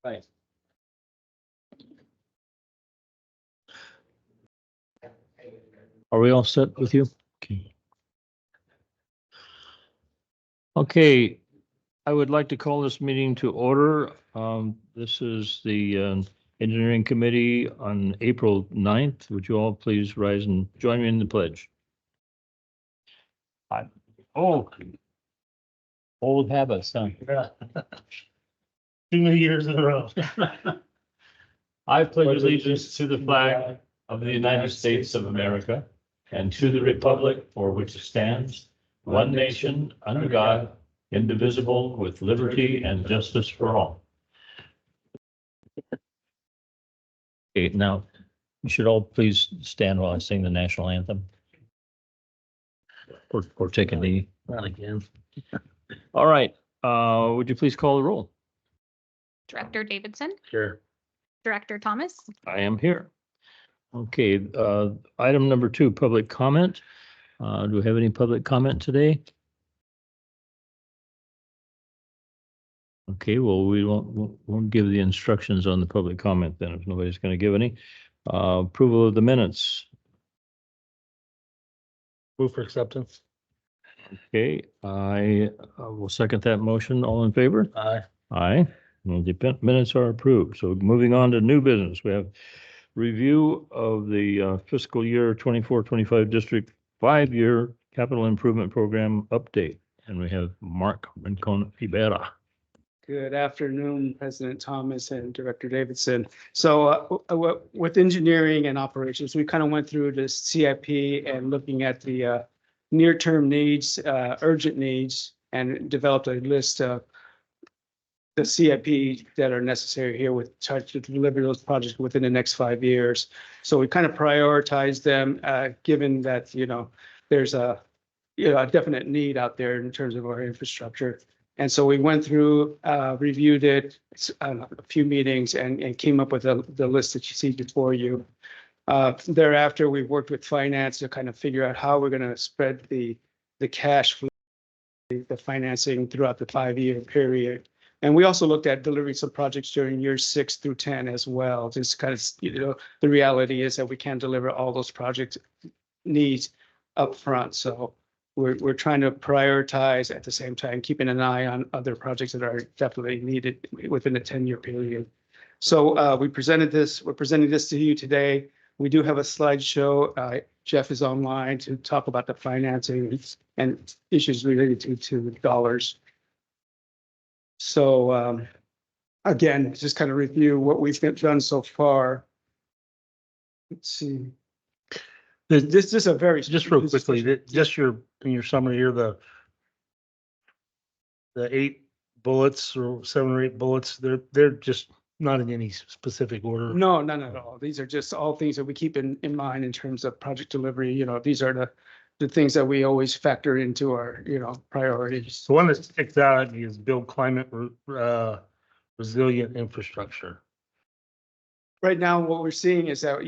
Right. Are we all set with you? Okay. Okay, I would like to call this meeting to order. This is the Engineering Committee on April 9th. Would you all please rise and join me in the pledge? Oh, old habits, huh? Too many years in a row. I pledge allegiance to the flag of the United States of America and to the republic for which it stands, one nation, under God, indivisible, with liberty and justice for all. Okay, now, you should all please stand while I sing the national anthem. Or take a knee. Not again. All right, would you please call the roll? Director Davidson, Sure. Director Thomas, I am here. Okay, item number 2, public comment. Do we have any public comment today? Okay, well, we won't give the instructions on the public comment then if nobody's going to give any. Approval of the minutes. Move for acceptance. Okay, I will second that motion. All in favor? Aye. Aye. Well, the minutes are approved. So moving on to new business, we have review of the fiscal year 24-25 district 5-year capital improvement program update. And we have Mark Rincon Ibera. Good afternoon, President Thomas and Director Davidson. So with engineering and operations, we kind of went through this CIP and looking at the near-term needs, urgent needs, and developed a list of the CIP that are necessary here with trying to deliver those projects within the next 5 years. So we kind of prioritize them, given that, there's a definite need out there in terms of our infrastructure. And so we went through, reviewed it, a few meetings and came up with the list that you see before you. Thereafter, we worked with finance to kind of figure out how we're going to spread the cash flow, the financing throughout the 5-year period. And we also looked at delivering some projects during years 6 through 10 as well. Just kind of, the reality is that we can't deliver all those project needs up front. So we're trying to prioritize at the same time, keeping an eye on other projects that are definitely needed within a 10-year period. So we're presenting this to you today. We do have a slideshow. Jeff is online to talk about the financing and issues related to dollars. So again, just kind of review what we've done so far. Let's see. This is a very Just real quickly, just in your summary here, the 8 bullets or 7 or 8 bullets, they're just not in any specific order. No, none at all. These are just all things that we keep in mind in terms of project delivery. These are the things that we always factor into our, priorities. The one that sticks out is build climate resilient infrastructure. Right now, what we're seeing is that,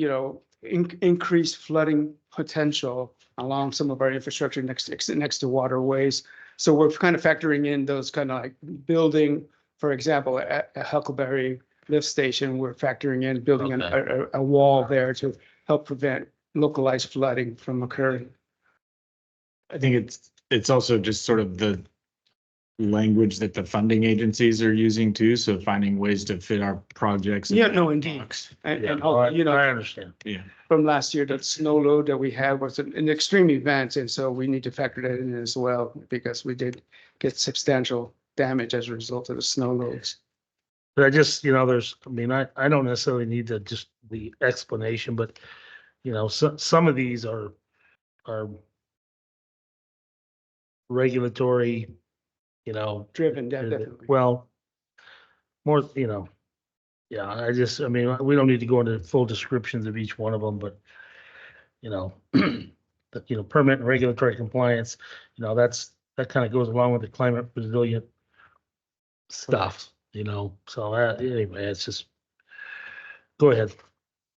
increased flooding potential along some of our infrastructure next to waterways. So we're kind of factoring in those kind of like building, for example, at Huckleberry Lift Station, we're factoring in building a wall there to help prevent localized flooding from occurring. I think it's also just sort of the language that the funding agencies are using too. So finding ways to fit our projects. Yeah, no, indeed. And I understand. Yeah. from last year, that snow load that we had was an extreme event. And so we need to factor that in as well, because we did get substantial damage as a result of the snow loads. But I just, I don't necessarily need just the explanation, but, some of these are regulatory, Driven, definitely. well, more, yeah, we don't need to go into full descriptions of each one of them, but, permit and regulatory compliance, that kind of goes along with the climate resilient stuff, so anyway, it's just, go ahead.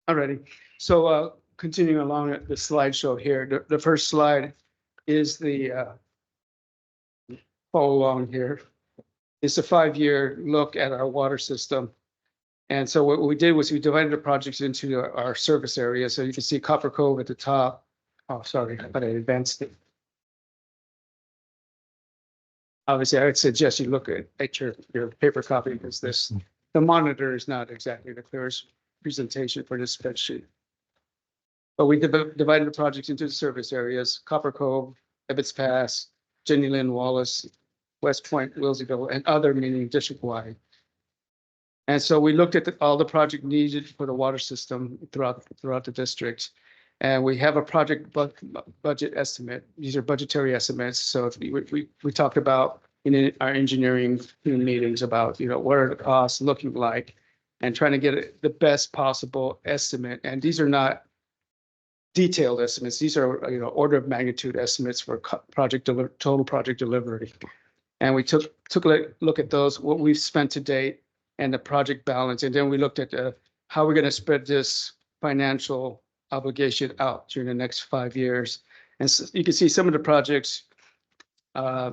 Alrighty. So continuing along the slideshow here, the first slide is the follow along here. It's a 5-year look at our water system. And so what we did was we divided the projects into our service areas. So you can see Copper Cove at the top. Oh, sorry, but I advanced it. Obviously, I would suggest you look at your paper copy because the monitor is not exactly the clearest presentation for this spreadsheet. But we divided the projects into the service areas: Copper Cove, Ebbets Pass, Jenny Lynn Wallace, West Point, Wilseyville, and other, meaning district-wide. And so we looked at all the project needed for the water system throughout the district. And we have a project budget estimate. These are budgetary estimates. So if we talked about in our engineering meetings about, what are the costs looking like and trying to get the best possible estimate. And these are not detailed estimates. These are, order of magnitude estimates for total project delivery. And we took a look at those, what we've spent to date and the project balance. And then we looked at how we're going to spread this financial obligation out during the next 5 years. And so you can see some of the projects.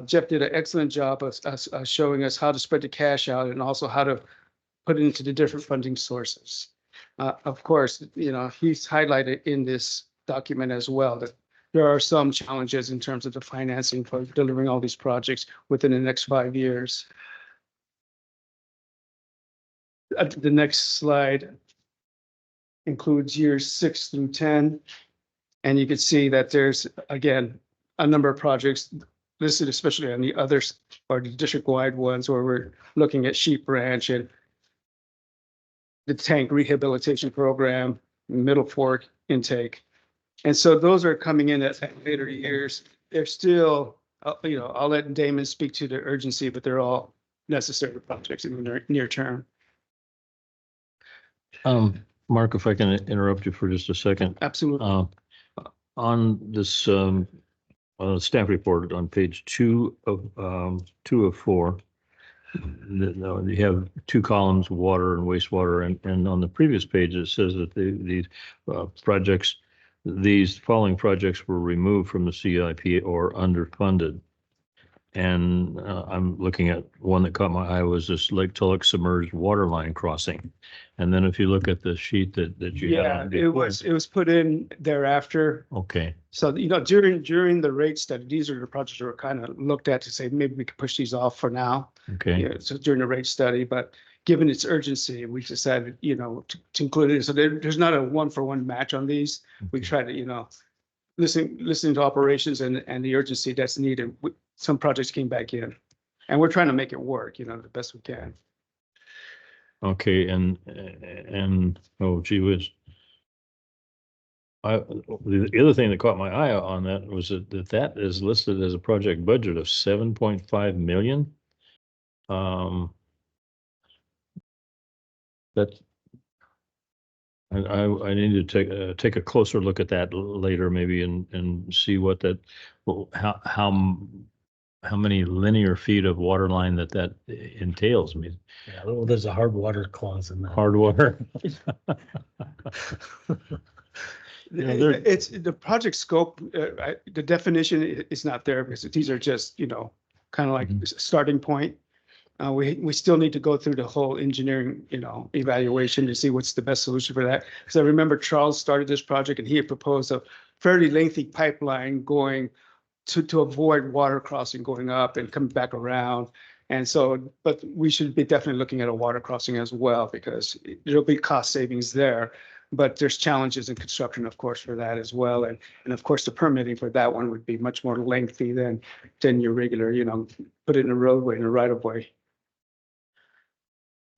Jeff did an excellent job of showing us how to spread the cash out and also how to put it into the different funding sources. Of course, he's highlighted in this document as well that there are some challenges in terms of the financing for delivering all these projects within the next 5 years. The next slide includes years 6 through 10. And you can see that there's, again, a number of projects listed, especially on the others or the district-wide ones where we're looking at Sheep Ranch and the tank rehabilitation program, Middle Fork intake. And so those are coming in at later years. They're still, I'll let Damon speak to the urgency, but they're all necessary projects in the near term. Mark, if I can interrupt you for just a second. Absolutely. On this staff report on page 2 of 4, you have 2 columns, water and wastewater, and on the previous page it says that these following projects were removed from the CIP or underfunded. And I'm looking at one that caught my eye was this Lake Tulloch submerged water line crossing. And then if you look at the sheet that you had on before, it was put in thereafter. okay. So, during the rate study, these are the projects that were kind of looked at to say, maybe we could push these off for now. Okay. So during the rate study, but given its urgency, we decided, to include it. So there's not a 1-for-1 match on these. We try to, listen to operations and the urgency that's needed. Some projects came back in and we're trying to make it work, the best we can. Okay. And oh, gee whiz. The other thing that caught my eye on that was that is listed as a project budget of 7.5 million. That I need to take a closer look at that later, maybe, and see what that, how many linear feet of water line that entails. I mean, Yeah, well, there's a hard water clause in that. hard water. It's the project scope. The definition is not there because these are just, kind of like starting point. We still need to go through the whole engineering, evaluation to see what's the best solution for that. Because I remember Charles started this project and he had proposed a fairly lengthy pipeline going to avoid water crossing going up and coming back around. And so, but we should be definitely looking at a water crossing as well, because there'll be cost savings there. But there's challenges in construction, of course, for that as well. And of course, the permitting for that one would be much more lengthy than your regular, put it in a roadway in a right of way.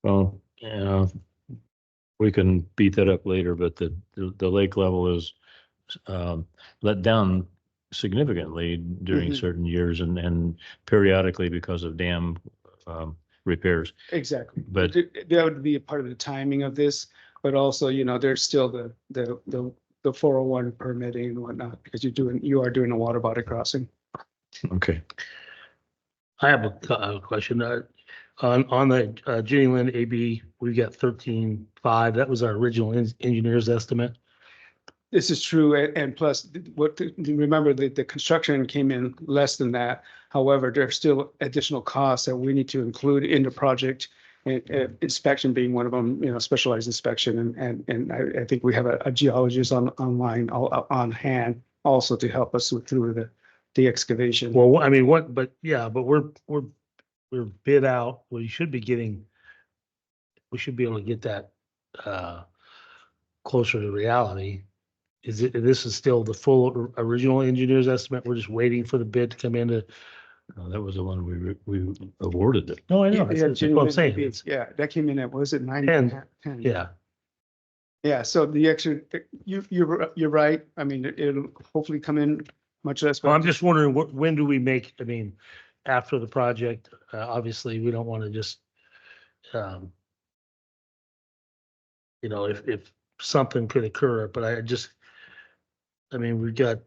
Well, we can beat that up later, but the lake level is let down significantly during certain years and periodically because of dam repairs. Exactly. But that would be a part of the timing of this, but also, there's still the 401 permitting and whatnot, because you are doing a water body crossing. okay. I have a question. On the Jenny Lynn AB, we got 13.5. That was our original engineer's estimate. This is true, and plus, remember that the construction came in less than that. However, there's still additional costs that we need to include in the project inspection being one of them, specialized inspection. And I think we have a geologist online on hand also to help us through the excavation. Well, I mean, but we're bid out. We should be able to get that, closer to reality. This is still the full original engineer's estimate? We're just waiting for the bid to come in to. No, that was the one we awarded it. No, I know. Yeah, That's what I'm saying. yeah, that came in at, was it 10. 10? Yeah, Yeah, so the extra, you're right. I mean, it'll hopefully come in much less. well, I'm just wondering, when do we make, I mean, after the project, obviously, we don't want to just, if something could occur, but I mean, we've got,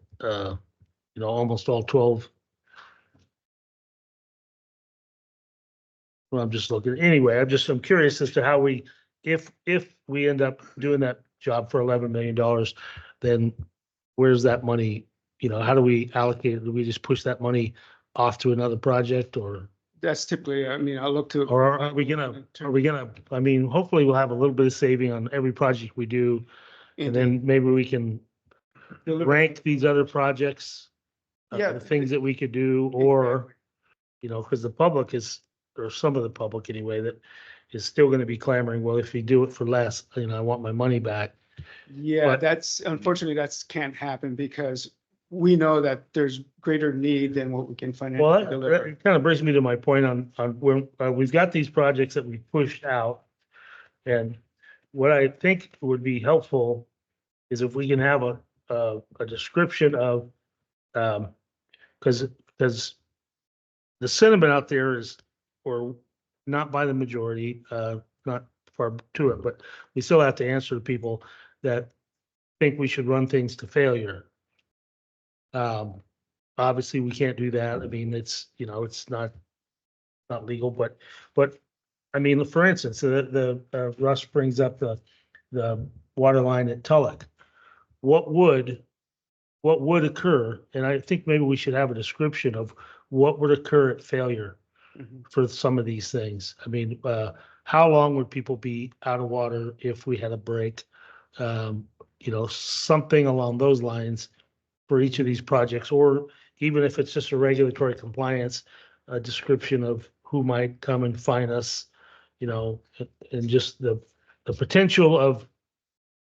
almost all 12. Well, I'm just looking, anyway, I'm curious as to how if we end up doing that job for $11 million, then where's that money? How do we allocate it? Do we just push that money off to another project, or That's typically, I mean, I look to. are we gonna, I mean, hopefully we'll have a little bit of saving on every project we do. And then maybe we can rank these other projects. Yeah. The things that we could do, or, because the public or some of the public anyway, that is still gonna be clamoring, well, if you do it for less, I want my money back. Yeah, But- unfortunately, can't happen because we know that there's greater need than what we can Well, financially that deliver. kind of brings me to my point on when, we've got these projects that we pushed out. And what I think would be helpful is if we can have a description of, because the sentiment out there is, or not by the majority, not far to it, but we still have to answer to people that think we should run things to failure. Obviously, we can't do that. I mean, it's not legal, but I mean, for instance, the Russ brings up the water line at Tulloch. What would occur? And I think maybe we should have a description of what would occur at failure Mhm. for some of these things. I mean, how long would people be out of water if we had a break? Something along those lines for each of these projects, or even if it's just a regulatory compliance, a description of who might come and fine us, and just the potential of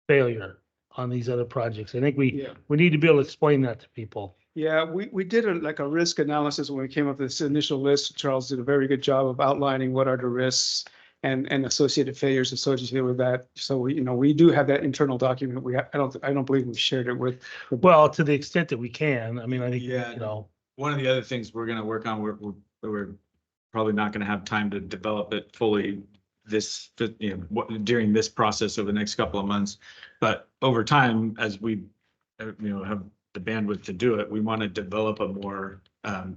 failure on these other projects. I think we Yeah. need to be able to explain that to people. Yeah, we did a risk analysis when we came up with this initial list. Charles did a very good job of outlining what are the risks and associated failures associated with that. So we do have that internal document. I don't believe we've shared it with. Well, to the extent that we can, I mean, I think, Yeah. One of the other things we're gonna work on, we're probably not gonna have time to develop it fully during this process over the next couple of months. But over time, as we, have the bandwidth to do it, we want to develop a more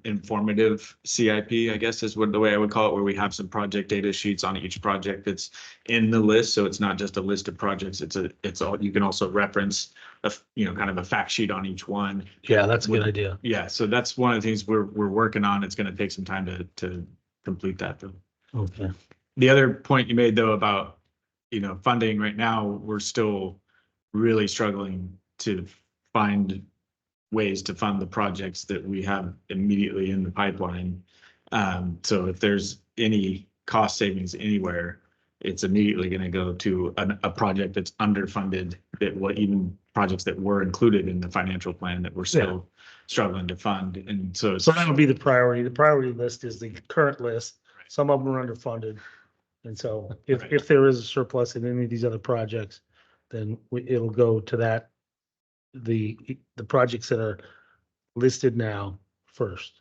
informative CIP, I guess is the way I would call it, where we have some project data sheets on each project that's in the list. So it's not just a list of projects. You can also reference kind of a fact sheet on each one. yeah, that's a good idea. Yeah, so that's one of the things we're working on. It's going to take some time to complete that though. Okay. The other point you made though about, funding right now, we're still really struggling to find ways to fund the projects that we have immediately in the pipeline. So if there's any cost savings anywhere, it's immediately going to go to a project that's underfunded, even projects that were included in the financial plan that we're still struggling to fund. And so that would be the priority. The priority list is the current list. Some of them are underfunded. And so if there is a surplus in any of these other projects, then it'll go to that, the projects that are listed now first.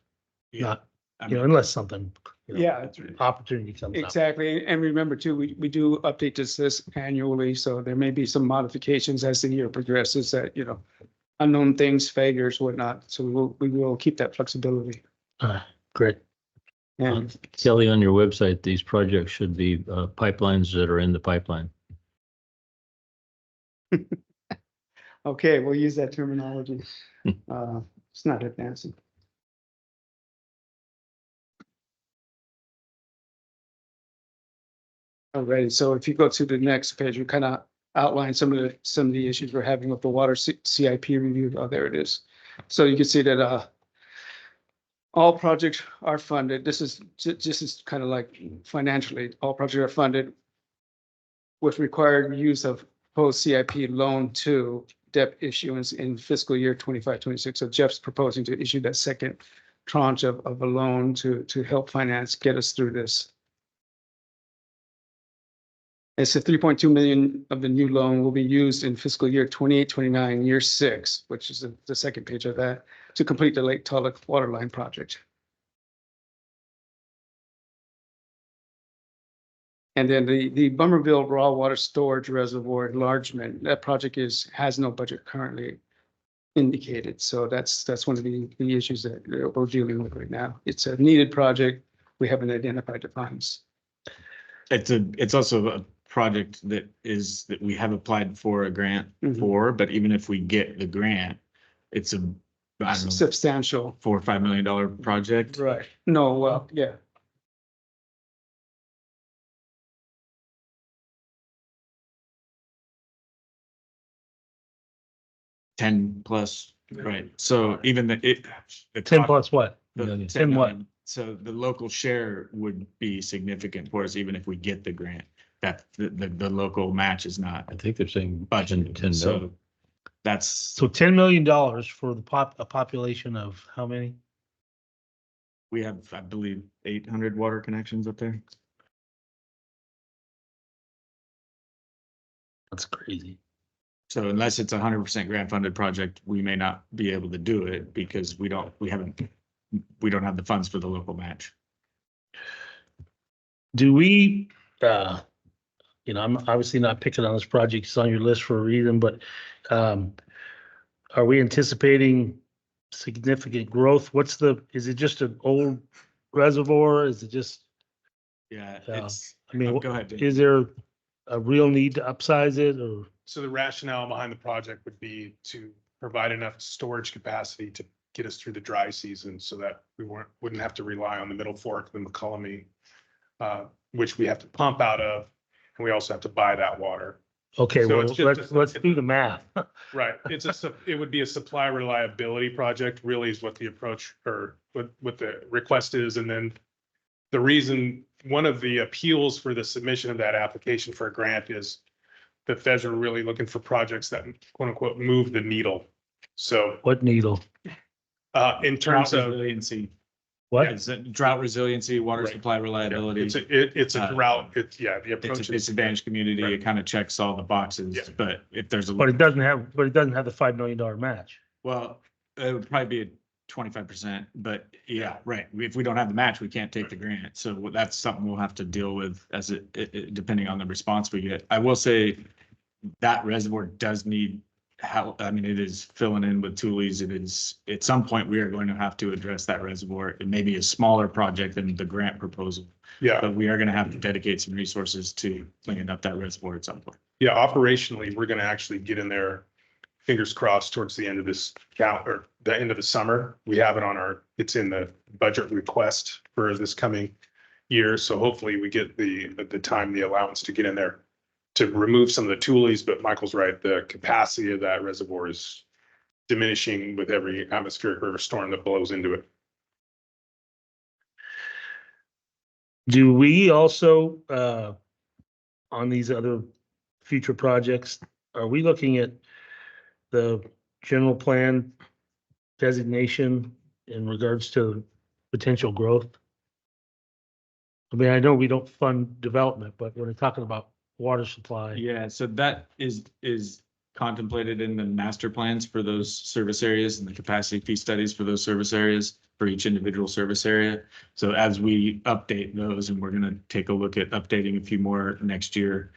Not, unless something, Yeah, opportunity comes up. exactly. And remember too, we do update this list annually, so there may be some modifications as the year progresses that, unknown things, failures, whatnot. So we will keep that flexibility. Great. And Kelly, on your website, these projects should be pipelines that are in the pipeline. okay, we'll use that terminology. It's not advancing. Alrighty, so if you go to the next page, we kind of outline some of the issues we're having with the water CIP review. Oh, there it is. So you can see that all projects are funded. This is kind of like financially, all projects are funded with required use of post CIP loan to debt issuance in fiscal year 25-26. So Jeff's proposing to issue that second tranche of a loan to help finance, get us through this. It's a 3.2 million of the new loan will be used in fiscal year 28-29, year 6, which is the second page of that, to complete the Lake Tulloch water line project. And then the Bummerville raw water storage reservoir enlargement, that project has no budget currently indicated. So that's one of the issues that we're dealing with right now. It's a needed project. We haven't identified the funds. It's also a project that we have applied for a grant for, but even if we get the grant, it's I don't know, Substantial. $4 or $5 million project. Right. No, well, yeah. $10 plus, right? So even the 10 plus what? the Million. 10 10 what? million. So the local share would be significant for us, even if we get the grant. That the local match is not I think they're saying budgeted. 10 So million. that's So $10 million for a population of how many? we have, I believe, 800 water connections up there. That's crazy. So unless it's 100% grant funded project, we may not be able to do it because we don't have the funds for the local match. Do we, I'm obviously not picking on this project, it's on your list for a reason, but are we anticipating significant growth? Is it just an old reservoir? Is it just, Yeah, Yeah. it's, I mean, go ahead. Dave. is there a real need to upsize it or? So the rationale behind the project would be to provide enough storage capacity to get us through the dry season so that we wouldn't have to rely on the Middle Fork, the McCollum, which we have to pump out of, and we also have to buy that water. Okay, So well, it's just let's do the math. Right. It would be a supply reliability project, really is what the approach or what the request is. And then the reason, one of the appeals for the submission of that application for a grant is the feds are really looking for projects that quote unquote move the needle. So What needle? in terms Drought of, resiliency. What? Is it drought resiliency, water Right. supply reliability. it's a drought. The It's approach a is. disadvantaged community. Right. It kind of checks all the boxes, Yeah. but if there's But it doesn't have the $5 million match. well, it would probably be a 25%, but yeah, right. If we don't have the match, we can't take the grant. So that's something we'll have to deal with as it depending on the response we get. I will say that reservoir does need help. I mean, it is filling in with tules. It is, at some point, we are going to have to address that reservoir. It may be a smaller project than the grant proposal, Yeah, but we are going to have to dedicate some resources to cleaning up that reservoir at some point. yeah, operationally, we're gonna actually get in there, fingers crossed, towards the end of this or the end of the summer. We have it it's in the budget request for this coming year. So hopefully we get the time, the allowance to get in there to remove some of the tules, but Michael's right, the capacity of that reservoir is diminishing with every atmospheric river storm that blows into it. Do we also, on these other future projects, are we looking at the general plan designation in regards to potential growth? I mean, I know we don't fund development, but when we're talking about water supply. Yeah, so that is contemplated in the master plans for those service areas and the capacity fee studies for those service areas for each individual service area. So as we update those, and we're gonna take a look at updating a few more next year,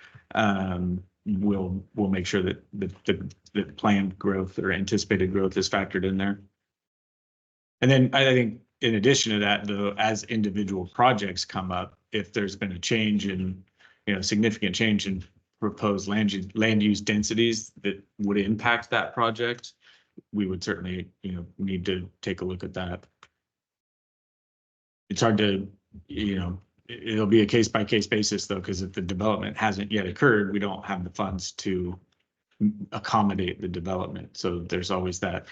we'll make sure that the planned growth or anticipated growth is factored in there. And then I think in addition to that, though, as individual projects come up, if there's been a change in, significant change in proposed land use densities that would impact that project, we would certainly, need to take a look at that. It's hard to, it'll be a case by case basis though, because if the development hasn't yet occurred, we don't have the funds to accommodate the development. So there's always that,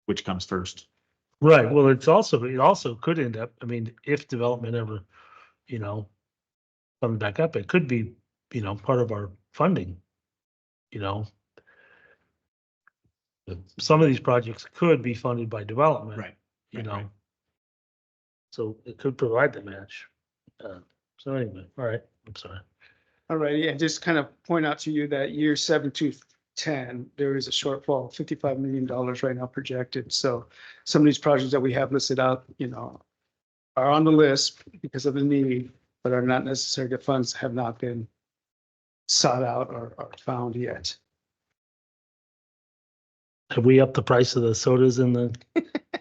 which comes first. Right, well, it also could end up, I mean, if development ever, comes back up, it could be, part of our funding. Some of these projects could be funded by development. Right. You right, know. right. So it could provide the match. So anyway, all right, I'm sorry. All righty, and just kind of point out to you that year 7 to 10, there is a shortfall, $55 million right now projected. So some of these projects that we have listed out, are on the list because of the need, but are not necessary. The funds have not been sought out or found yet. Have we upped the price of the sodas in the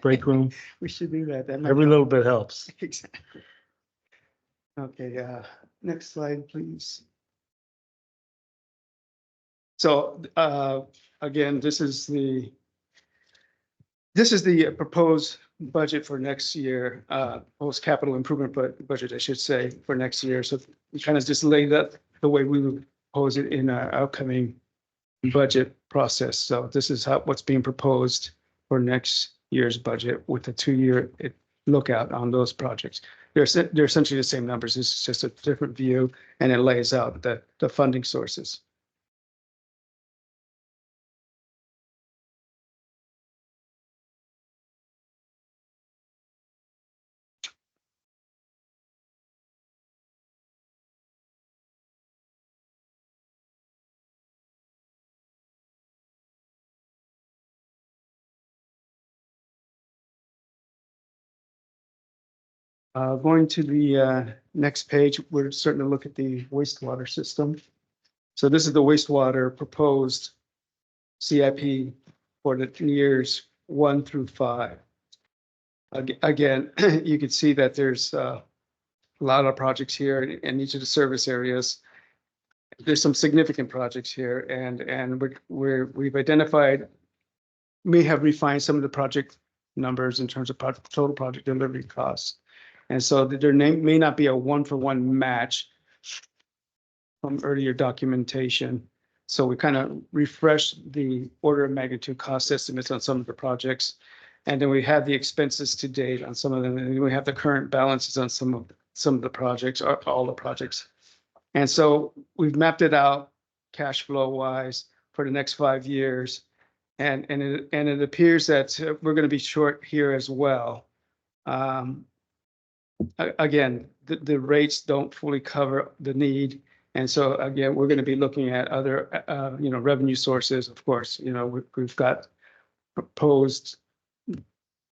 break room? We should do that. That might Every help. little bit helps. Exactly. Okay, next slide, please. So, again, this is the proposed budget for next year, post capital improvement budget, I should say, for next year. So we kind of just laid that the way we would propose it in our upcoming budget process. So this is what's being proposed for next year's budget with a 2-year lookout on those projects. They're essentially the same numbers. It's just a different view, and it lays out the funding sources. Going to the next page, we're starting to look at the wastewater system. So this is the wastewater proposed CIP for the years 1 through 5. Again, you can see that there's a lot of projects here in each of the service areas. There's some significant projects here, and we've identified, may have refined some of the project numbers in terms of total project delivery costs. And so there may not be a 1-for-1 match from earlier documentation. So we kind of refreshed the order of magnitude cost estimates on some of the projects. And then we have the expenses to date on some of them. And we have the current balances on some of the projects, or all the projects. And so we've mapped it out cash flow wise for the next 5 years. And it appears that we're going to be short here as well. Again, the rates don't fully cover the need. And so again, we're going to be looking at other, revenue sources. Of course, we've got proposed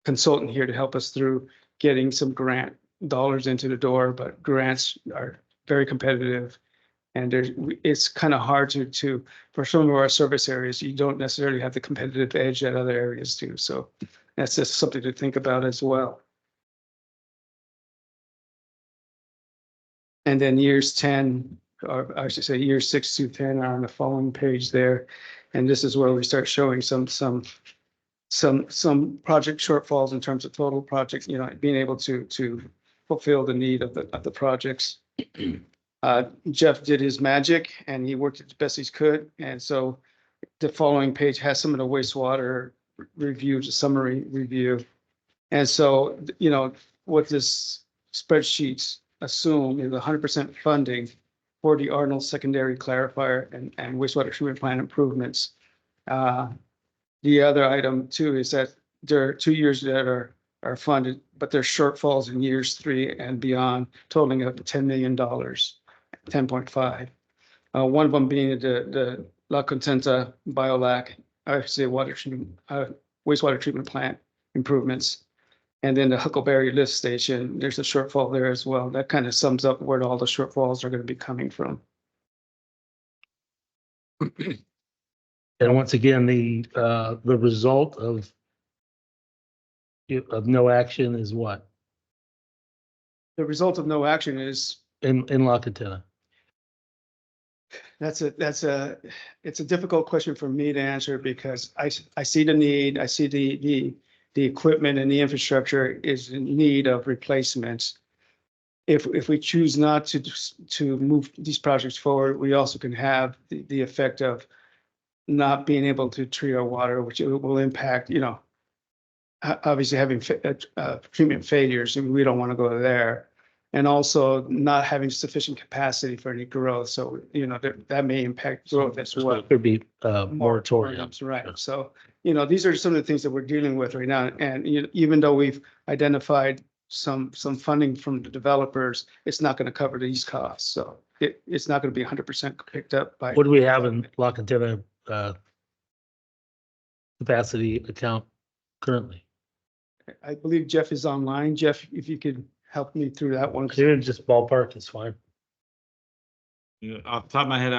consultant here to help us through getting some grant dollars into the door, but grants are very competitive. And it's kind of hard to, for some of our service areas, you don't necessarily have the competitive edge that other areas do. So that's just something to think about as well. And then years 10, or I should say years 6 through 10 are on the following page there. And this is where we start showing some project shortfalls in terms of total projects, being able to fulfill the need of the projects. Jeff did his magic and he worked as best he could. And so the following page has some of the wastewater reviews, a summary review. And so, what this spreadsheets assume is 100% funding for the Arnold secondary clarifier and wastewater treatment plant improvements. The other item too is that there are 2 years that are funded, but there's shortfalls in years 3 and beyond, totaling up to $10 million, 10.5. One of them being the La Contenta Biolac, I should say wastewater treatment plant improvements. And then the Huckleberry lift station, there's a shortfall there as well. That kind of sums up where all the shortfalls are going to be coming from. And once again, the result of no action is what? The result of no action is In La Catena. it's a difficult question for me to answer because I see the need, I see the equipment and the infrastructure is in need of replacements. if we choose not to move these projects forward, we also can have the effect of not being able to treat our water, which will impact, obviously having treatment failures, and we don't want to go there. And also not having sufficient capacity for any growth. So, that may impact growth as well. Could be moratorium. Moratoriums, right. So, these are some of the things that we're dealing with right now. And even though we've identified some funding from the developers, it's not going to cover these costs. So it's not going to be 100% picked up by. What do we have in La Cantera capacity account currently? I believe Jeff is online. Jeff, if you could help me through that one. Even just ballpark is fine. Off the top of my head,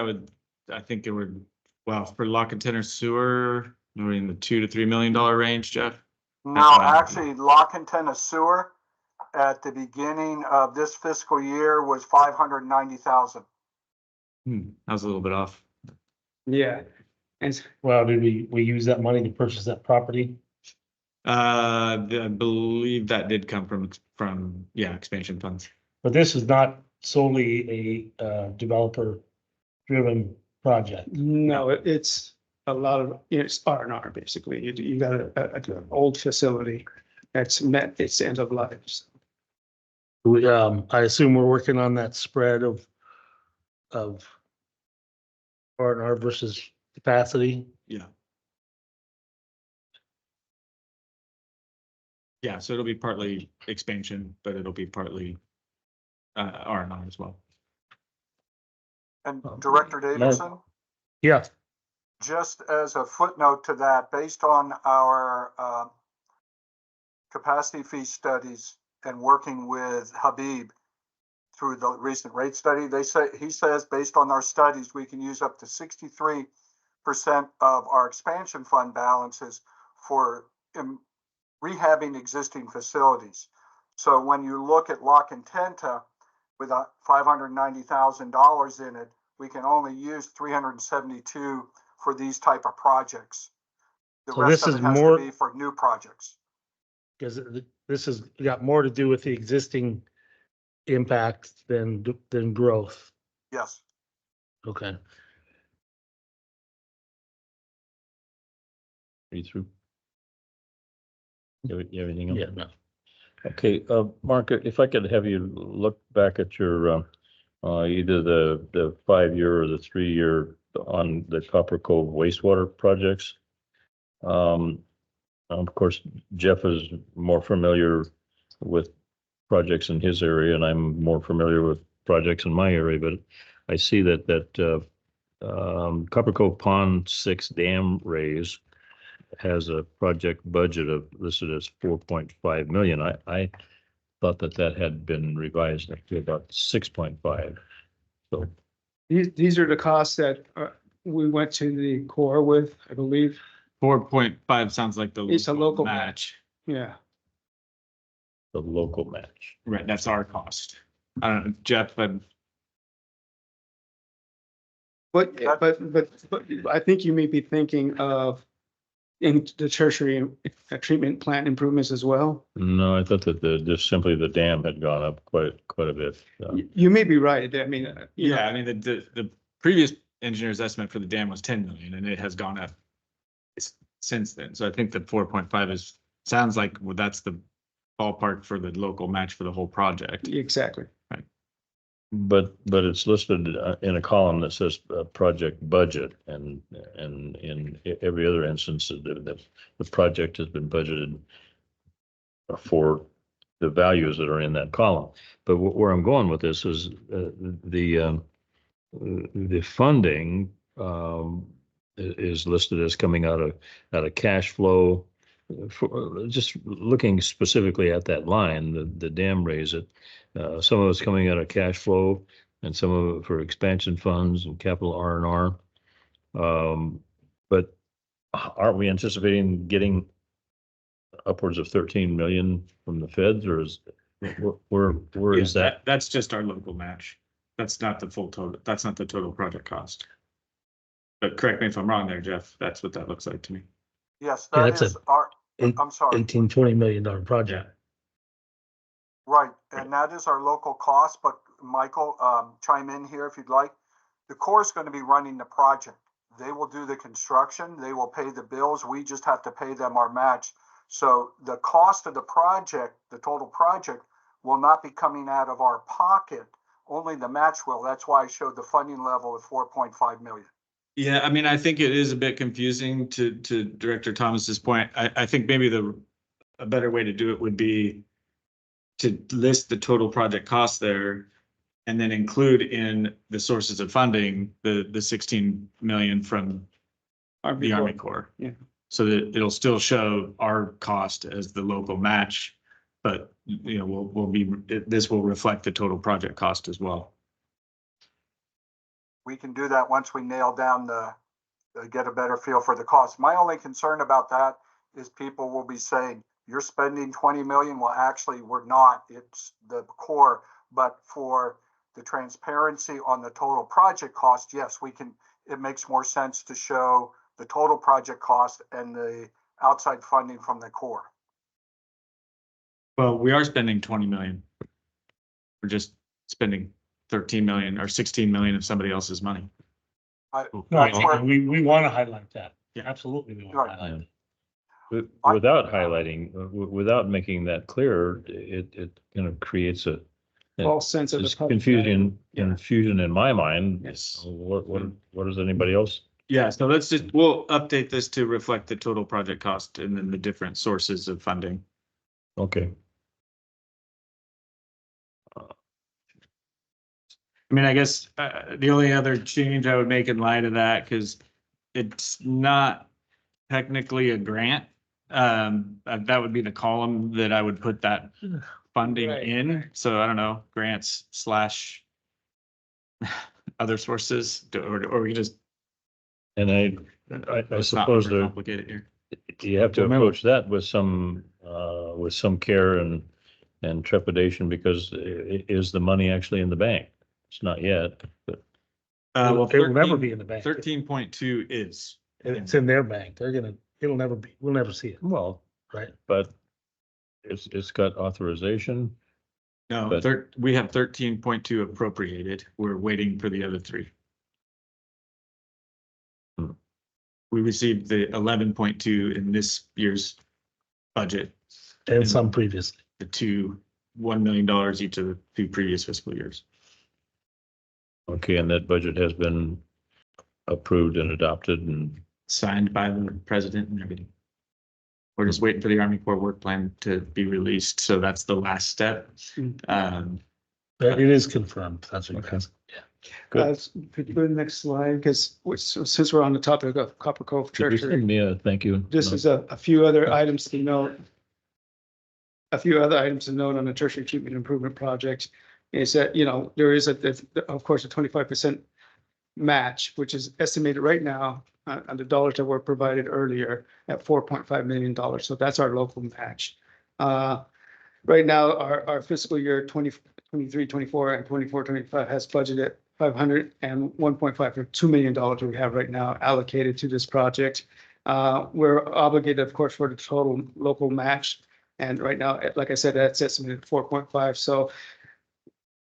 I think it would, well, for lock and tenor sewer, we're in the $2 to $3 million range, Jeff. No, actually, Lock and Tenna Sewer at the beginning of this fiscal year was 590,000. I was a little bit off. Yeah. And Well, did we use that money to purchase that property? I believe that did come from expansion funds. But this is not solely a developer driven project. no, it's a lot of, it's R&R basically. You got an old facility that's met its end of life. So I assume we're working on that spread of R&R versus capacity. Yeah. Yeah, so it'll be partly expansion, but it'll be partly R&R as well. And Director Davidson, Yeah, just as a footnote to that, based on our capacity fee studies and working with Habib through the recent rate study, he says based on our studies, we can use up to 63% of our expansion fund balances for rehabbing existing facilities. So when you look at La Contenta with $590,000 in it, we can only use 372 for these type of projects. The So rest this of is it has more- to be for new projects. because this has got more to do with the existing impact than growth. Yes. Okay. Are you through? You have anything else? Yeah, no. Okay, Mark, if I could have you look back at your, either the 5-year or the 3-year on the Copper Cove wastewater projects. Of course, Jeff is more familiar with projects in his area, and I'm more familiar with projects in my area, but I see that Copper Cove Pond 6 dam raise has a project budget of listed as 4.5 million. I thought that had been revised up to about 6.5. So these are the costs that we went to the Corps with, I believe. 4.5 sounds like the It's a local match. Yeah. the local match. Right, that's our cost. I don't know, Jeff, but But I think you may be thinking of in the tertiary treatment plant improvements as well. No, I thought that just simply the dam had gone up quite a bit. You may be right. I mean, I mean, the previous engineer's estimate for the dam was 10 million and it has gone up since then. So I think that 4.5 sounds like, well, that's the ballpark for the local match for the whole project. Exactly. But it's listed in a column that says project budget, and in every other instance, the project has been budgeted for the values that are in that column. But where I'm going with this is the funding is listed as coming out of cash flow. For just looking specifically at that line, the dam raise it. Some of it's coming out of cash flow, and some of it for expansion funds and capital R&R. But aren't we anticipating getting upwards of 13 million from the feds, or is where is that? That's just our local match. That's not the full total. That's not the total project cost. But correct me if I'm wrong there, Jeff. That's what that looks like to me. Yes, Yeah, that that's is our, I'm sorry. $18-20 million project. Right. and that is our local cost, but Michael, chime in here if you'd like. The Corps is going to be running the project. They will do the construction, they will pay the bills, we just have to pay them our match. So the cost of the project, the total project, will not be coming out of our pocket, only the match will. That's why I showed the funding level of 4.5 million. Yeah, I mean, I think it is a bit confusing to Director Thomas's point. I think maybe a better way to do it would be to list the total project cost there and then include in the sources of funding, the 16 million from the Army Corps. Yeah. So that it'll still show our cost as the local match, but you know, this will reflect the total project cost as well. We can do that once we nail down get a better feel for the cost. My only concern about that is people will be saying, you're spending 20 million. Well, actually, we're not. It's the Corps. But for the transparency on the total project cost, yes, we can. It makes more sense to show the total project cost and the outside funding from the Corps. Well, we are spending 20 million. We're just spending 13 million or 16 million of somebody else's money. No, That's where- we want to highlight that. Yeah. Absolutely, we want Right. to highlight it. Without highlighting, without making that clear, it kind of creates a False sense of the it's public. confusion in my mind. Yes. What does anybody else? Yeah, so we'll update this to reflect the total project cost and then the different sources of funding. Okay. I mean, I guess the only other change I would make in light of that, because it's not technically a grant. That would be the column that I would put that funding Right, in. So I don't know, grants / other sources, or we just. And I let's not suppose overcomplicate it here. you have to Remember- approach that with some care and trepidation, because is the money actually in the bank? It's not yet, but Well, It will never be in the bank. 13.2 is. It's in their bank. It'll never be, we'll never see it, well, right? but it's got authorization. No, But- we have 13.2 appropriated. We're waiting for the other three. Hmm. We received the 11.2 in this year's budget, And some previously. the $1 million each of the 2 previous fiscal years. Okay, and that budget has been approved and adopted and Signed by the president and everything. We're just waiting for the Army Corps work plan to be released. So that's the last step. It is confirmed. That's what you're Okay. asking. Yeah. Could you go to the next slide? Because since we're on the topic of Copper Cove Could you Church, send me a thank you? just as a few other items to note. A few other items to note on the tertiary treatment improvement project is that, you know, there is of course, a 25% match, which is estimated right now on the dollars that were provided earlier at $4.5 million. So that's our local match. Right now, our fiscal year 23, 24 and 24, 25 has budgeted 500 and 1.5 for $2 million we have right now allocated to this project. We're obligated, of course, for the total local match. And right now, like I said, that's estimated 4.5. So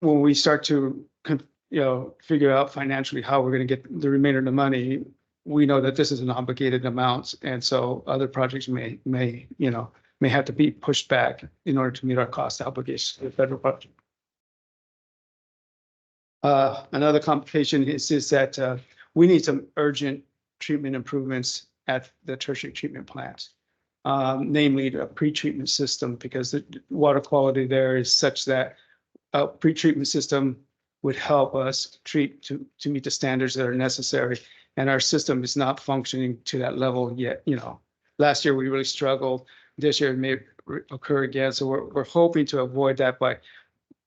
when we start to, figure out financially how we're going to get the remainder of the money, we know that this is an obligated amount. And so other projects may have to be pushed back in order to meet our cost obligations to the federal budget. Another complication is that we need some urgent treatment improvements at the tertiary treatment plant. Namely the pretreatment system, because the water quality there is such that a pretreatment system would help us treat to meet the standards that are necessary. And our system is not functioning to that level yet. Last year we really struggled. This year it may occur again. So we're hoping to avoid that by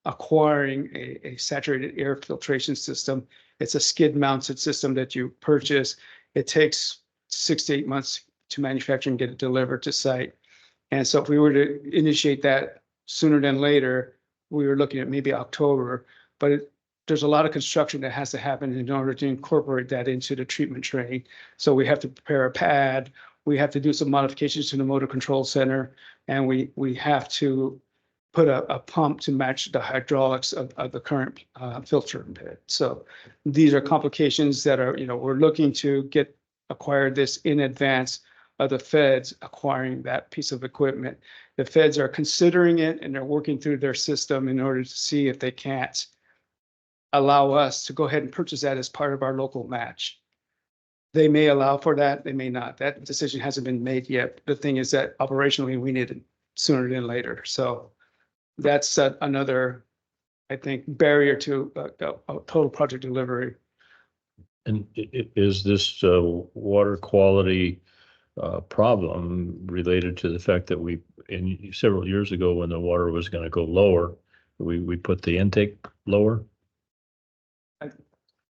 acquiring a saturated air filtration system. It's a skid mounted system that you purchase. It takes 6 to 8 months to manufacture and get it delivered to site. And so if we were to initiate that sooner than later, we were looking at maybe October, but there's a lot of construction that has to happen in order to incorporate that into the treatment train. So we have to prepare a pad, we have to do some modifications to the motor control center, and we have to put a pump to match the hydraulics of the current filter pit. So these are complications that are, we're looking to acquire this in advance of the feds acquiring that piece of equipment. The feds are considering it and they're working through their system in order to see if they can't allow us to go ahead and purchase that as part of our local match. They may allow for that, they may not. That decision hasn't been made yet. The thing is that operationally, we need it sooner than later. So that's another, I think, barrier to a total project delivery. And is this water quality problem related to the fact that several years ago, when the water was going to go lower, we put the intake lower?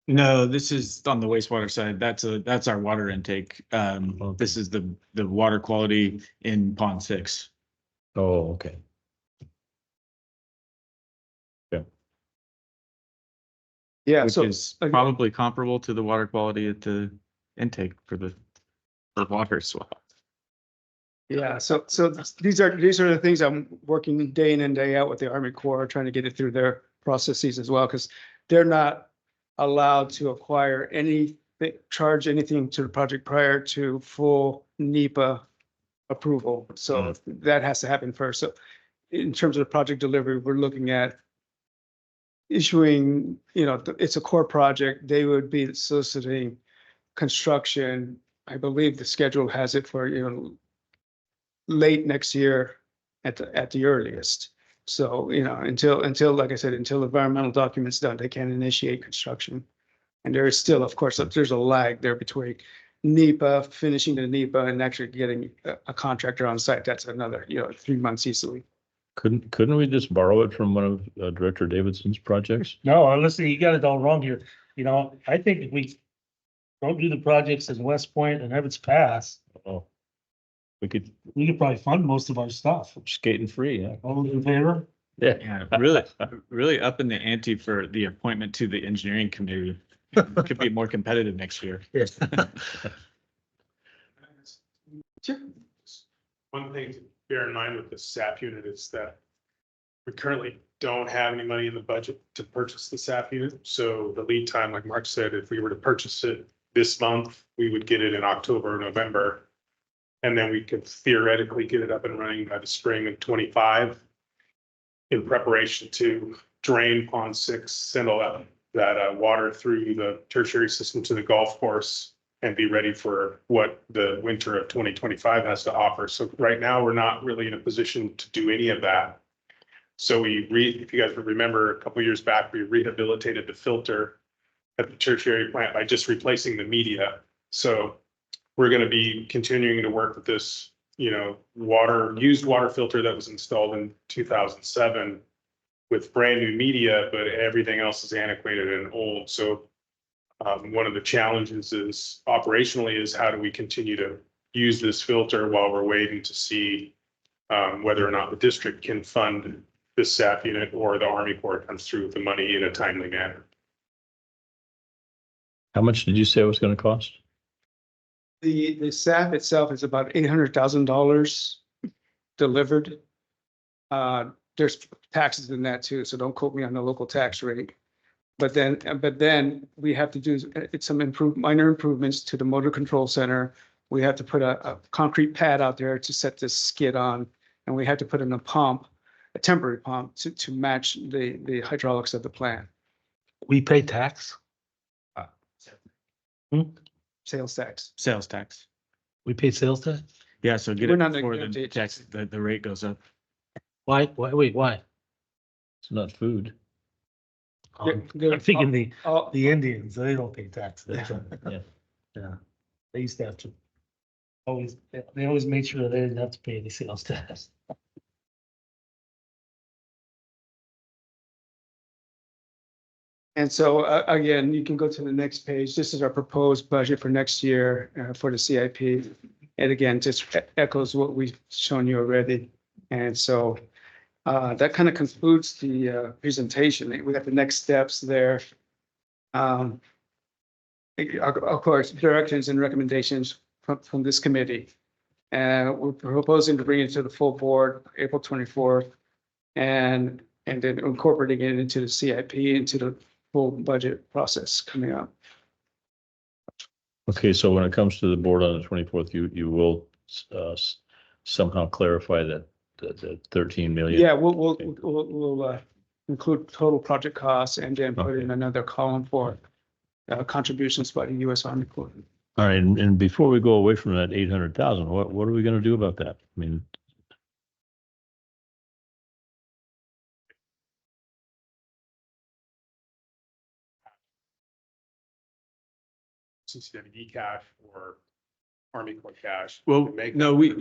No, this is on the wastewater side. That's our water intake. This is the water quality in pond 6. Oh, okay. Yeah, Which so is probably comparable to the water quality at the intake for water as well. yeah, so these are the things I'm working day in and day out with the Army Corps, trying to get it through their processes as well, because they're not allowed to acquire charge anything to the project prior to full NEPA approval. So that has to happen first. So in terms of the project delivery, we're looking at issuing, it's a core project. They would be soliciting construction. I believe the schedule has it for, late next year at the earliest. So, until, like I said, until environmental documents done, they can't initiate construction. And there is still, of course, there's a lag there between NEPA, finishing the NEPA and actually getting a contractor on site. That's another, 3 months easily. Couldn't we just borrow it from one of Director Davidson's projects? No, listen, you got it all wrong here. I think if we don't do the projects in West Point and Evans Pass, Oh, we could we could probably fund most of our stuff. skating free, yeah. All in favor? Yeah, really up in the ante for the appointment to the engineering committee. Could be more competitive next year. Yes. One thing to bear in mind with the SAP unit is that we currently don't have any money in the budget to purchase the SAP unit. So the lead time, like Mark said, if we were to purchase it this month, we would get it in October or November. And then we could theoretically get it up and running by the spring of 25 in preparation to drain pond 6, send all that water through the tertiary system to the golf course and be ready for what the winter of 2025 has to offer. So right now, we're not really in a position to do any of that. So if you guys remember, a couple of years back, we rehabilitated the filter at the tertiary plant by just replacing the media. So we're going to be continuing to work with this, used water filter that was installed in 2007 with brand new media, but everything else is antiquated and old. So one of the challenges is operationally is how do we continue to use this filter while we're waiting to see whether or not the district can fund this SAP unit or the Army Corps comes through with the money in a timely manner. How much did you say it was going to cost? The SAP itself is about $800,000 delivered. There's taxes in that too, so don't quote me on the local tax rate. But then we have to do some minor improvements to the motor control center. We have to put a concrete pad out there to set this skid on, and we have to put in a pump, a temporary pump to match the hydraulics of the plant. We pay tax. Sales tax. Sales tax. We pay sales tax. Yeah, so get We're it not before the exempt tax, the rate goes up. Why? Wait, why? It's not food. I'm thinking Oh, the Indians, they don't pay taxes. Yeah. Yeah, they used to have to. They always made sure they didn't have to pay any sales tax. and so again, you can go to the next page. This is our proposed budget for next year for the CIP. And again, just echoes what we've shown you already. And so that kind of concludes the presentation. We got the next steps there. Of course, directions and recommendations from this committee. We're proposing to bring it to the full board April 24th and then incorporating it into the CIP, into the full budget process coming up. Okay, so when it comes to the board on the 24th, you will somehow clarify that the 13 million. Yeah, we'll include total project costs and then put in another column for contributions by the U.S. Army Corps. All right, and before we go away from that 800,000, what are we going to do about that? I mean, CCWD cash or Army Corps cash. Well, to make no, that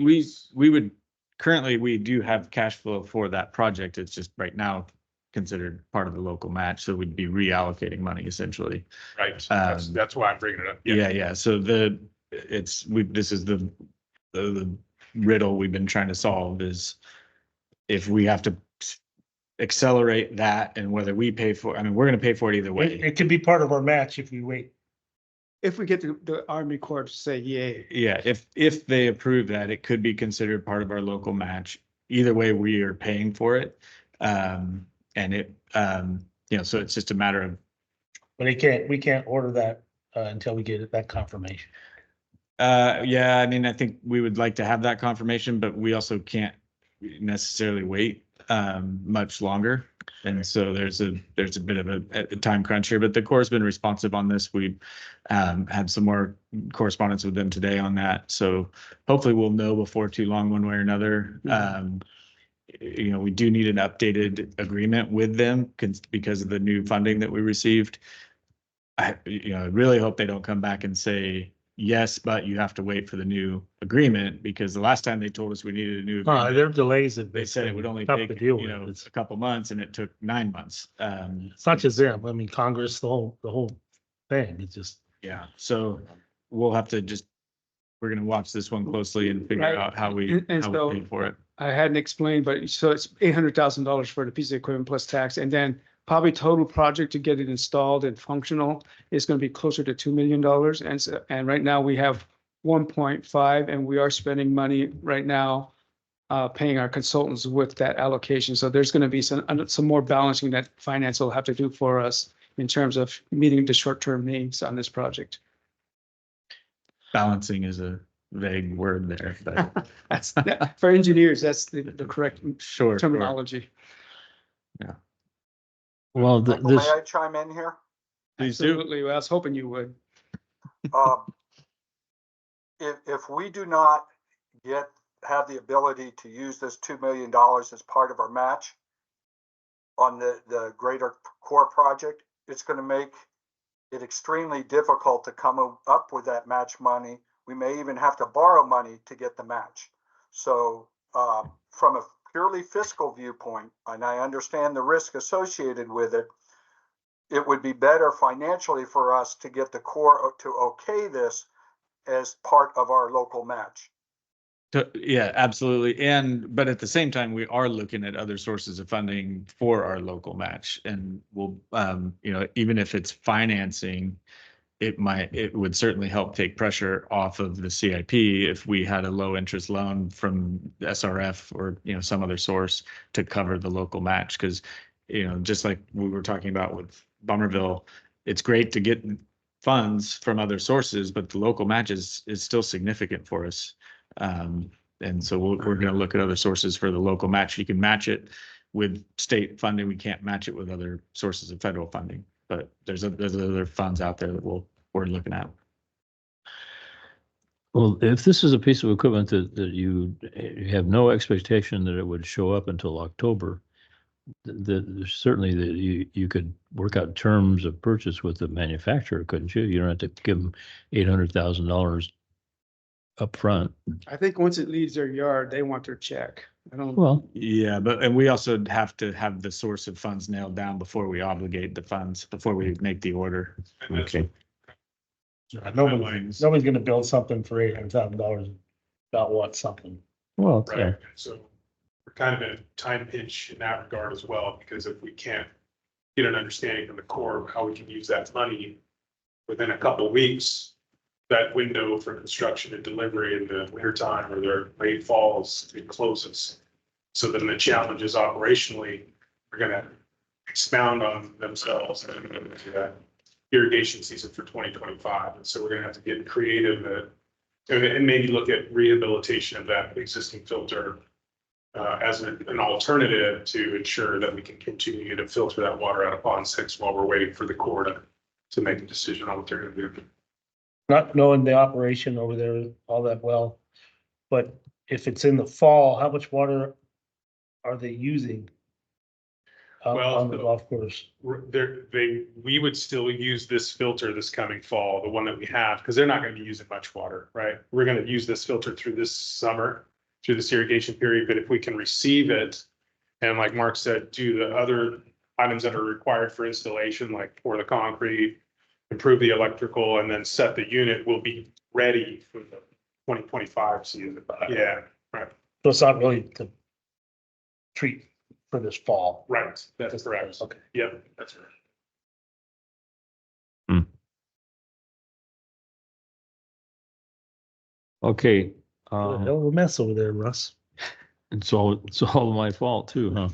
we would, currently, we do have cash flow for that project. It's just right now considered part of the local match, so we'd be reallocating money essentially. Right, Um, that's why I'm bringing it up. Yeah. So this is the riddle we've been trying to solve is if we have to accelerate that and whether we pay for, I mean, we're gonna pay for it either It, way. it could be part of our match if we wait. If we get the Army Corps to say yay. Yeah, if they approve that, it could be considered part of our local match. Either way, we are paying for it. And it, so it's just a matter of, But we can't order that until we get that confirmation. yeah, I mean, I think we would like to have that confirmation, but we also can't necessarily wait much longer. And so there's a bit of a time crunch here, but the Corps has been responsive on this. We had some more correspondence with them today on that. So hopefully we'll know before too long, one way or another. We do need an updated agreement with them because of the new funding that we received. I really hope they don't come back and say, yes, but you have to wait for the new agreement, because the last time they told us we needed a new agreement, Their delays have they been said it would only tough take, to deal with. It's a couple months, and it took 9 months. it's not just them. I mean, Congress, the whole thing. It's just, Yeah, so we'll have to we're gonna watch this one closely and figure Right. out how we And so- pay for it. I hadn't explained, but so it's $800,000 for the piece of equipment plus tax, and then probably total project to get it installed and functional is going to be closer to $2 million. And right now we have 1.5, and we are spending money right now, paying our consultants with that allocation. So there's going to be some more balancing that finance will have to do for us in terms of meeting the short-term needs on this project. Balancing is a vague word there, but That's, for engineers, that's the correct sure. terminology. well, Michael, may I chime in here? Please do. Absolutely. Well, I was hoping you would. If we do not have the ability to use this $2 million as part of our match on the greater core project, it's going to make it extremely difficult to come up with that match money. We may even have to borrow money to get the match. So from a purely fiscal viewpoint, and I understand the risk associated with it, it would be better financially for us to get the Corps to okay this as part of our local match. Yeah, absolutely. But at the same time, we are looking at other sources of funding for our local match, and we'll, even if it's financing, it would certainly help take pressure off of the CIP if we had a low interest loan from SRF or, some other source to cover the local match. Cause, just like we were talking about with Bummerville, it's great to get funds from other sources, but the local match is still significant for us. And so we're going to look at other sources for the local match. You can match it with state funding. We can't match it with other sources of federal funding, but there's other funds out there that we're looking at. well, if this is a piece of equipment that you have no expectation that it would show up until October, certainly that you could work out terms of purchase with the manufacturer, couldn't you? You don't have to give them $800,000 up front. I think once it leaves their yard, they want their check. I don't. Well, Yeah, and we also have to have the source of funds nailed down before we obligate the funds, before we make the order. And that's okay. nobody's going to build something for $800,000 about what something. Well, Right, yeah. so we're kind of in a time pinch in that regard as well, because if we can't get an understanding from the Corps of how we can use that money within a couple of weeks, that window for construction and delivery in the winter time or their late falls, it closes. So then the challenges operationally are gonna expound on themselves and into that irrigation season for 2025. And so we're gonna have to get creative and maybe look at rehabilitation of that existing filter as an alternative to ensure that we can continue to filter that water out of Pond 6 while we're waiting for the Corps to make a decision on what they're gonna do. Not knowing the operation over there all that well, but if it's in the fall, how much water are they using? Well, On the golf course? We would still use this filter this coming fall, the one that we have, because they're not gonna be using much water, right? We're gonna use this filter through this summer, through this irrigation period, but if we can receive it, and like Mark said, do the other items that are required for installation, like pour the concrete, improve the electrical, and then set the unit, we'll be ready for the 2025 season. Yeah, right, So it's not really to treat for this fall. right, that's correct. Okay. Yep, that's right. Okay. Hell of a mess over there, Russ. It's all my fault too,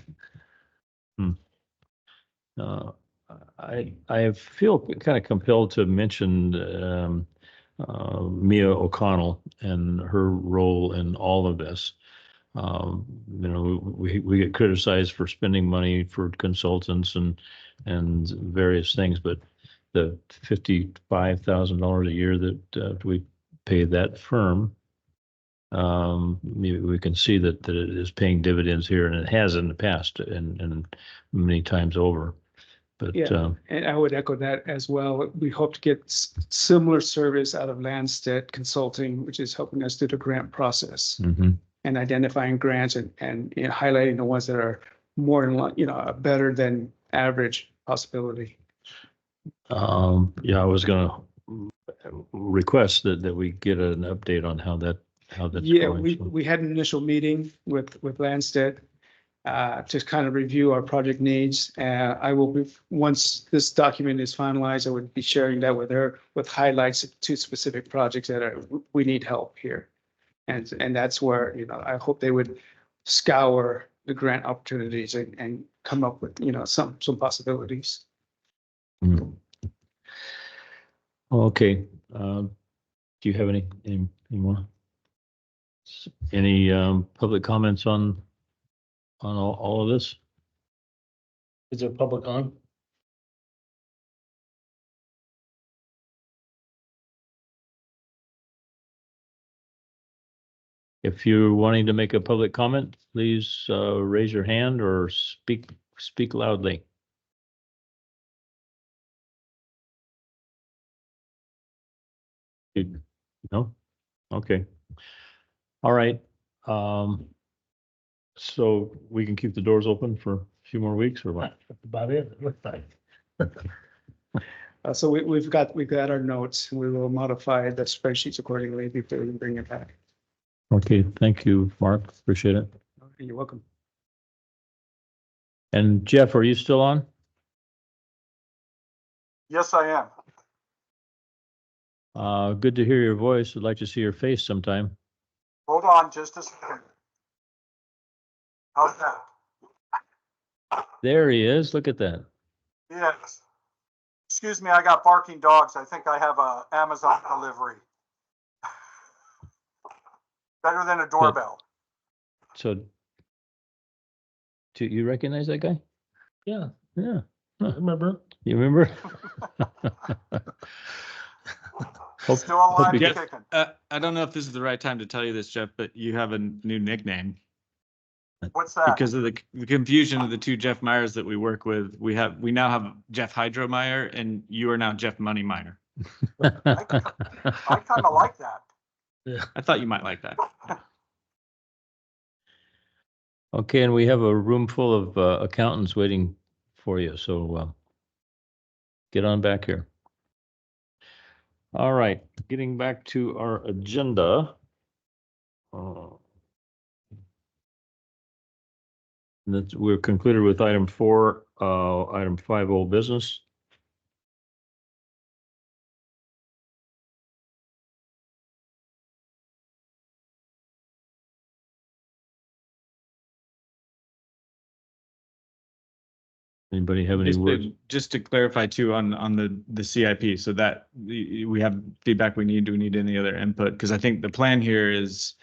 huh? I feel kind of compelled to mention Mia O'Connell and her role in all of this. You know, we get criticized for spending money for consultants and various things, but the $55,000 a year that we pay that firm, we can see that it is paying dividends here, and it has in the past and many times over. But Yeah. And I would echo that as well. We hope to get similar service out of Landstead Consulting, which is helping us through the grant process mhm. and identifying grants and you know, highlighting the ones that are more in line, you know, a better than average possibility. Yeah, I was gonna request that we get an update on how that's Yeah, going. So, we had an initial meeting with Landstead to kind of review our project needs. I will be, once this document is finalized, I would be sharing that with her with highlights to specific projects that we need help here. And that's where, you know, I hope they would scour the grant opportunities and come up with, you know, some possibilities. Okay, do you have any more? Any public comments on all of this? Is there public on? If you're wanting to make a public comment, please raise your hand or speak loudly. No? Okay. All right. So we can keep the doors open for a few more weeks or what? That's about it. It looks like. So we've got our notes. We will modify the spreadsheets accordingly before we bring it back. Okay, thank you, Mark. Appreciate it. You're welcome. And Jeff, are you still on? Yes, I am. Good to hear your voice. I'd like to see your face sometime. Hold on just a second. How's that? There he is. Look at that. Yes. Excuse me, I got barking dogs. I think I have a Amazon delivery. Better than a doorbell. So, do you recognize that guy? Yeah, Yeah. I remember. You remember? Hope- Still alive hope and you- Jeff, kicking. I don't know if this is the right time to tell you this, Jeff, but you have a new nickname What's that? because of the confusion of the two Jeff Myers that we work with. We now have Jeff Hydromeyer, and you are now Jeff Moneymeyer. I kind of like that. I thought you might like that. Okay, and we have a room full of accountants waiting for you, so get on back here. All right, getting back to our agenda. We're concluded with item 4, item 5, old business. Anybody have any words? Just to clarify too, on the CIP, so that we have feedback we need, do we need any other input? Because I think the plan here is,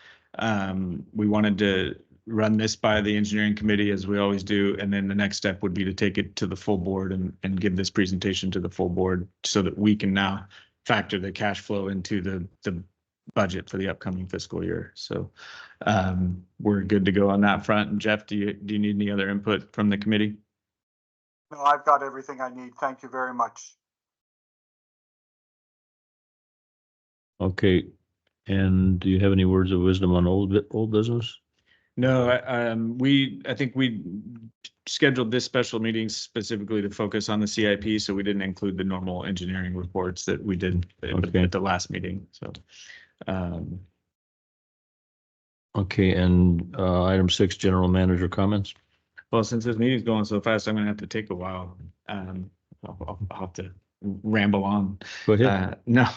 we wanted to run this by the engineering committee as we always do, and then the next step would be to take it to the full board and give this presentation to the full board so that we can now factor the cash flow into the budget for the upcoming fiscal year. So we're good to go on that front. And Jeff, do you need any other input from the committee? No, I've got everything I need. Thank you very much. Okay. And do you have any words of wisdom on old business? No, I think we scheduled this special meeting specifically to focus on the CIP, so we didn't include the normal engineering reports that we did Okay. at the last meeting, so. Okay, and item 6, general manager comments. Well, since this meeting's going so fast, I'm gonna have to take a while. I'll have to ramble on. Go ahead. No,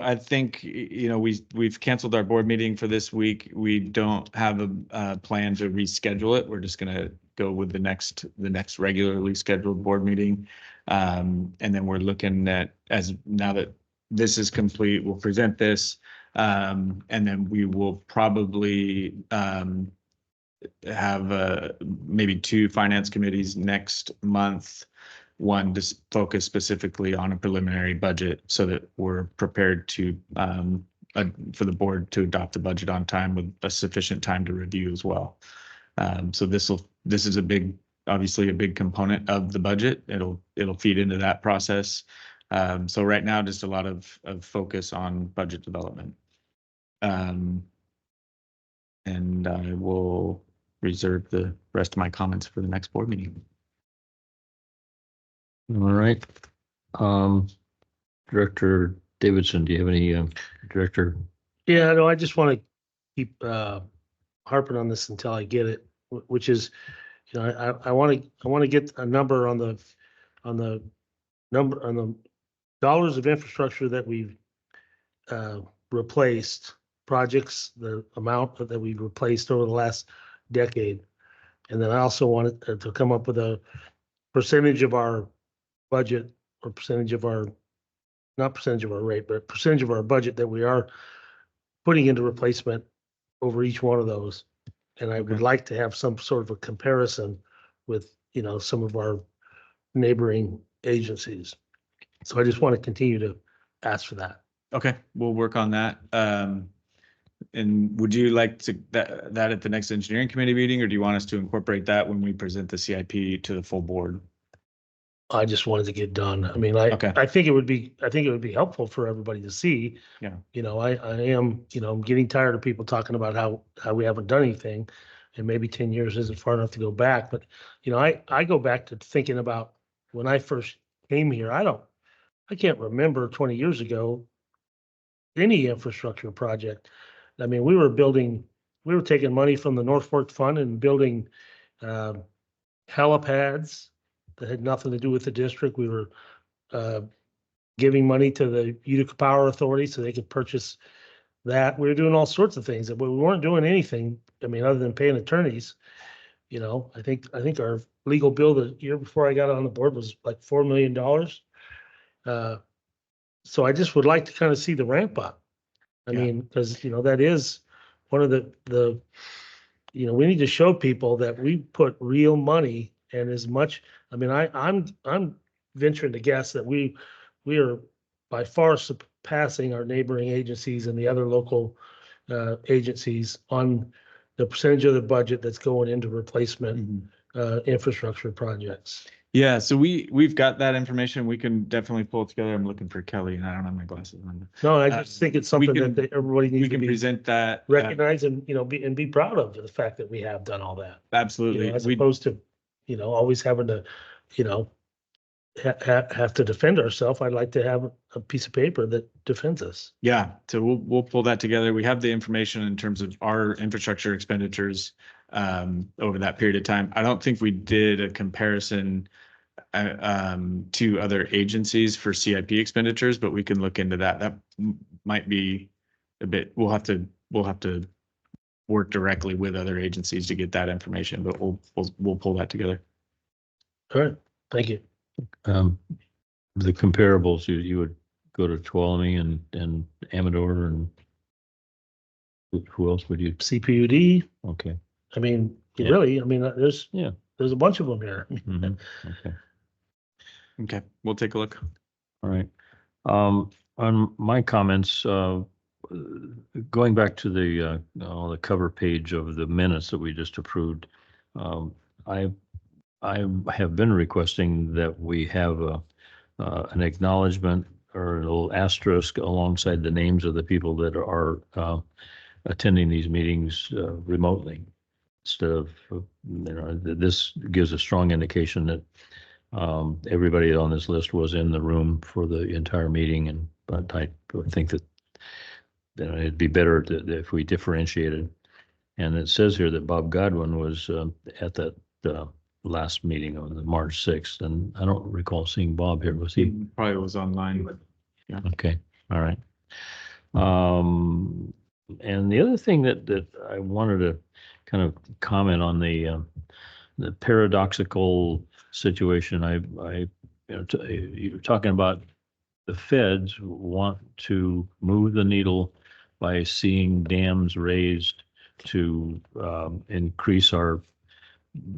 I think, you know, we've canceled our board meeting for this week. We don't have a plan to reschedule it. We're just gonna go with the next regularly scheduled board meeting. And then we're looking at, as now that this is complete, we'll present this. And then we will probably have maybe 2 finance committees next month. One to focus specifically on a preliminary budget so that we're prepared to for the board to adopt the budget on time with a sufficient time to review as well. So this is obviously a big component of the budget. It'll feed into that process. So right now, just a lot of focus on budget development. And I will reserve the rest of my comments for the next board meeting. All right. Director Davidson, do you have any, Director? Yeah, no, I just want to keep harping on this until I get it, which is, you know, I want to get a number on the dollars of infrastructure that we've replaced, projects, the amount that we've replaced over the last decade. And then I also wanted to come up with a percentage of our budget, or percentage of our, not percentage of our rate, but percentage of our budget that we are putting into replacement over each one of those. And I would like to have some sort of a comparison with, you know, some of our neighboring agencies. So I just want to continue to ask for that. Okay, we'll work on that. And would you like to that at the next engineering committee meeting, or do you want us to incorporate that when we present the CIP to the full board? I just wanted to get done. I mean, Okay. I think it would be helpful for everybody to see. Yeah. You know, I am, you know, I'm getting tired of people talking about how we haven't done anything, and maybe 10 years isn't far enough to go back. But, you know, I go back to thinking about when I first came here. I can't remember 20 years ago any infrastructure project. I mean, we were taking money from the North Fork Fund and building helipads that had nothing to do with the district. We were giving money to the Utica Power Authority so they could purchase that. We were doing all sorts of things, but we weren't doing anything. I mean, other than paying attorneys. You know, I think our legal bill the year before I got on the board was like $4 million. So I just would like to kind of see the ramp up. I mean, because, you know, that is one of the, you know, we need to show people that we put real money and as much. I mean, I'm venturing to guess that we are by far surpassing our neighboring agencies and the other local agencies on the percentage of the budget that's going into replacement infrastructure projects. Yeah, so we've got that information. We can definitely pull it together. I'm looking for Kelly, and I don't have my glasses on. No, I just think it's something that everybody We needs to can be present that. recognize and, you know, be proud of the fact that we have done all that. Absolutely. You know, as opposed to, you know, always having to, you know, have to defend ourselves. I'd like to have a piece of paper that defends us. Yeah, so we'll pull that together. We have the information in terms of our infrastructure expenditures over that period of time. I don't think we did a comparison to other agencies for CIP expenditures, but we can look into that. That might be a bit. We'll have to work directly with other agencies to get that information, but we'll pull that together. All right, thank you. The comparables, you would go to Tuolumne and Amador and who else would you? CPUD, Okay. I mean, Yeah. really, I mean, Yeah. there's a bunch of them here. Mhm. Okay. Okay, we'll take a look. All right. On my comments, going back to the cover page of the minutes that we just approved, I have been requesting that we have an acknowledgement or a little asterisk alongside the names of the people that are attending these meetings remotely. Instead of, this gives a strong indication that everybody on this list was in the room for the entire meeting, but I would think that it'd be better if we differentiated. And it says here that Bob Godwin was at that last meeting on the March 6th, and I don't recall seeing Bob here. Was he? Probably was online. Okay, all right. And the other thing that I wanted to kind of comment on the paradoxical situation. You're talking about the feds want to move the needle by seeing dams raised to increase our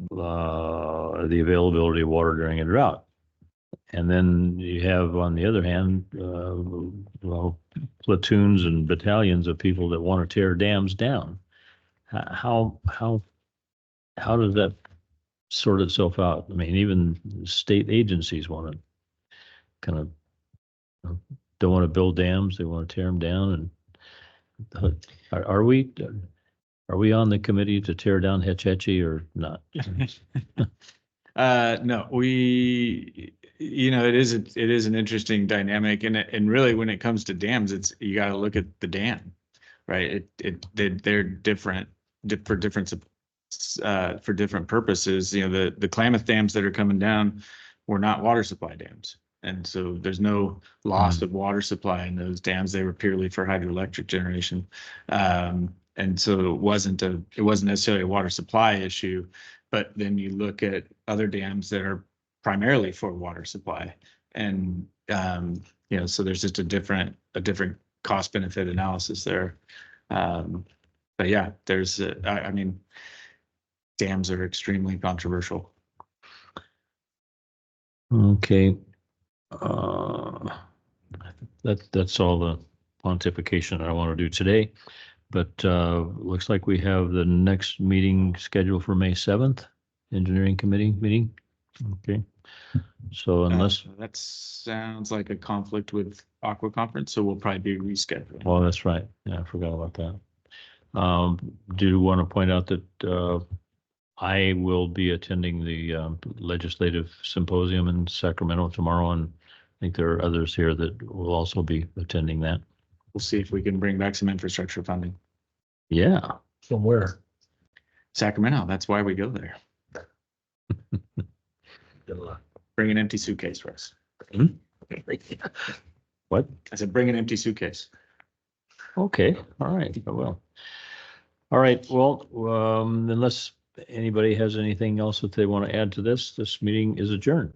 the availability of water during a drought. And then you have, on the other hand, platoons and battalions of people that want to tear dams down. How does that sort itself out? I mean, even state agencies want to kind of don't want to build dams; they want to tear them down. And are we on the committee to tear down Hetch Hetchy or not? No, it is an interesting dynamic, and really when it comes to dams, you got to look at the dam, right? They're different for different purposes. The Klamath dams that are coming down were not water supply dams, and so there's no loss of water supply in those dams. They were purely for hydroelectric generation, and so it wasn't necessarily a water supply issue. But then you look at other dams that are primarily for water supply, and so there's just a different cost benefit analysis there. But yeah, I mean, dams are extremely controversial. Okay. That's all the pontification I want to do today. But looks like we have the next meeting scheduled for May 7th, Engineering Committee meeting. Okay. So unless, that sounds like a conflict with Aqua Conference, so we'll probably be rescheduling. well, that's right. Yeah, I forgot about that. Do you want to point out that I will be attending the legislative symposium in Sacramento tomorrow, and I think there are others here that will also be attending that. We'll see if we can bring back some infrastructure funding. Yeah. From where? Sacramento, that's why we go there. Good luck. Bring an empty suitcase for us. What? I said, bring an empty suitcase. Okay, all right, I will. All right, well, unless anybody has anything else that they want to add to this meeting is adjourned.